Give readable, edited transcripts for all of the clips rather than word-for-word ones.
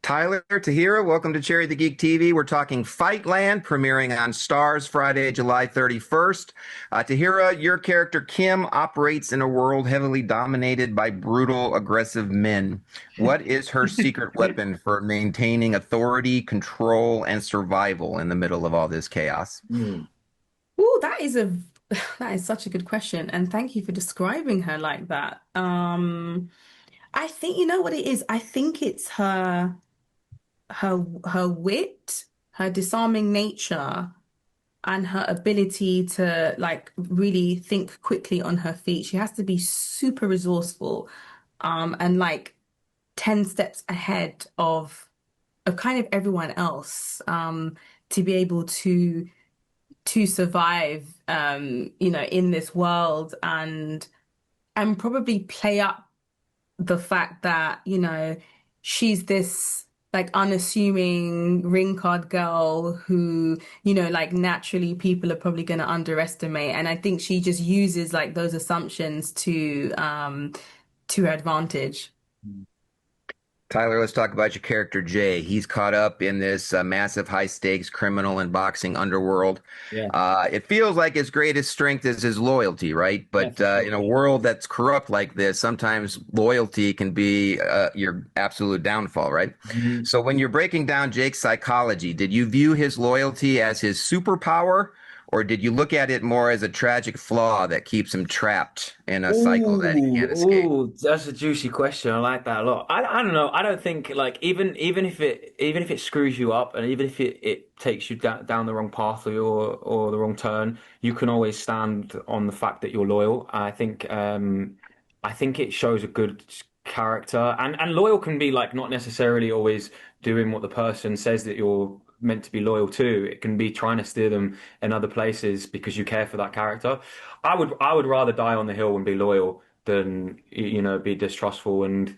Tyler, Tahirah, welcome to Cherry the Geek TV. We're talking Fightland, premiering on Starz Friday, July 31st. Tahirah, your character Kim operates in a world heavily dominated by brutal, aggressive men. What is her secret weapon for maintaining authority, control, and survival in the middle of all this chaos? Hmm. Oh, that is such a good question, and thank you for describing her like that. I think you know what it is. I think it's her wit, her disarming nature, and her ability to like really think quickly on her feet. She has to be super resourceful, and like 10 steps ahead of kind of everyone else, to be able to survive, in this world and probably play up the fact that, she's this like unassuming ring card girl who, like naturally people are probably going to underestimate. And I think she just uses like those assumptions to her advantage. Tyler, let's talk about your character Jay. He's caught up in this massive high stakes criminal and boxing underworld. Yeah, It feels like his greatest strength is his loyalty, right? yeah, But for sure. in a world that's corrupt like this, sometimes loyalty can be your absolute downfall, right? Mhm. So when you're breaking down Jake's psychology, did you view his loyalty as his superpower, or did you look at it more as a tragic flaw that keeps him trapped in a cycle that he Ooh, can't escape? that's a juicy question. I like that a lot. I don't know. I don't think like even if it screws you up and even if it takes you down the wrong path or the wrong turn, you can always stand on the fact that you're loyal. I think it shows a good character and loyal can be like not necessarily always doing what the person says that you're meant to be loyal to. It can be trying to steer them in other places because you care for that character. I would rather die on the hill and be loyal than be distrustful and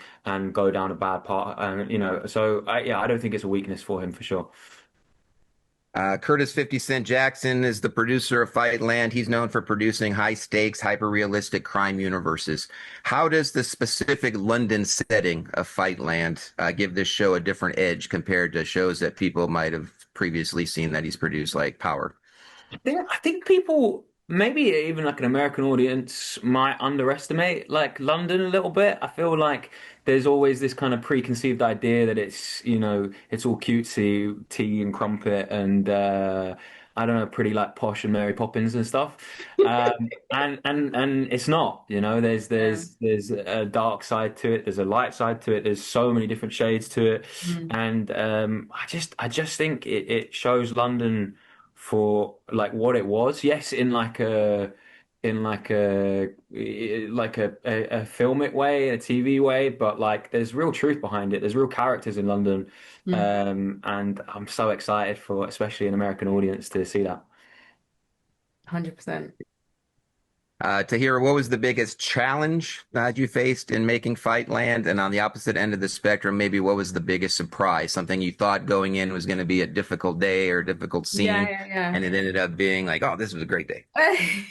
go down a bad path. And yeah, I don't think it's a weakness for him for sure. Curtis 50 Cent Jackson is the producer of Fightland. He's known for producing high stakes, hyper realistic crime universes. How does the specific London setting of Fightland give this show a different edge compared to shows that people might have previously seen that he's produced, like Power? I think people, maybe even like an American audience, might underestimate like London a little bit. I feel like there's always this kind of preconceived idea that it's all cutesy, tea and crumpet and I don't know, pretty like posh and Mary Poppins and stuff. And it's not, there's Yeah. there's there's a dark side to it, there's a light side to it, there's so many different shades to it. Mm. And I just think it shows London for like what it was. Yes, in like a filmic way, a TV way, but like there's real truth behind it. There's real characters in London, Mm. and I'm so excited for especially an American audience to see that. 100%. Tahira, what was the biggest challenge that you faced in making Fightland? And on the opposite end of the spectrum, maybe what was the biggest surprise? Something you thought going in was going to be a difficult day or a difficult Yeah, scene, yeah, and it ended up being like, oh, this was a great day.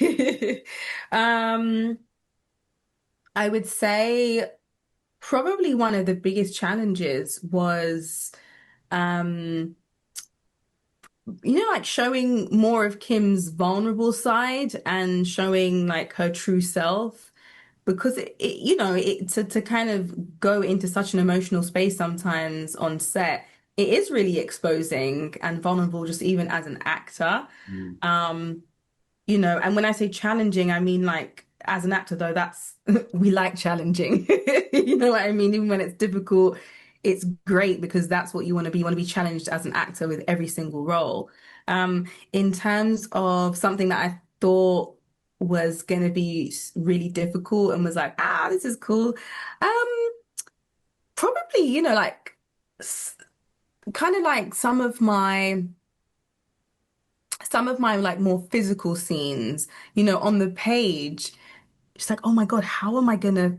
yeah. Um, I would say probably one of the biggest challenges was, um, like showing more of Kim's vulnerable side and showing like her true self. Because to kind of go into such an emotional space sometimes on set, it is really exposing and vulnerable just even as an actor. Mm. Um, and when I say challenging, I mean like as an actor though, that's we like challenging. You know what I mean? Even when it's difficult, it's great because that's what you want to be. You want to be challenged as an actor with every single role. In terms of something that I thought was going to be really difficult and was like, this is cool. Um, Probably, like kind of like some of my like more physical scenes, on the page. It's like, oh my God, how am I gonna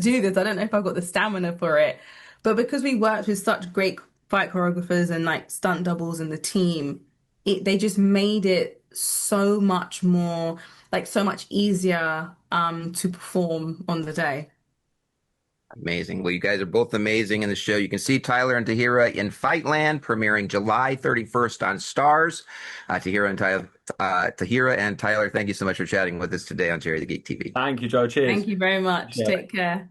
do this? I don't know if I've got the stamina for it. But because we worked with such great fight choreographers and like stunt doubles in the team, they just made it so much more, like so much easier to perform on the day. Amazing. Well, you guys are both amazing in the show. You can see Tyler and Tahirah in Fightland, premiering July 31st on Starz. Tahirah and Tyler, thank you so much for chatting with us today on Jerry the Geek TV. Thank you, Joe. Cheers. Thank you very much. Yeah. Take care.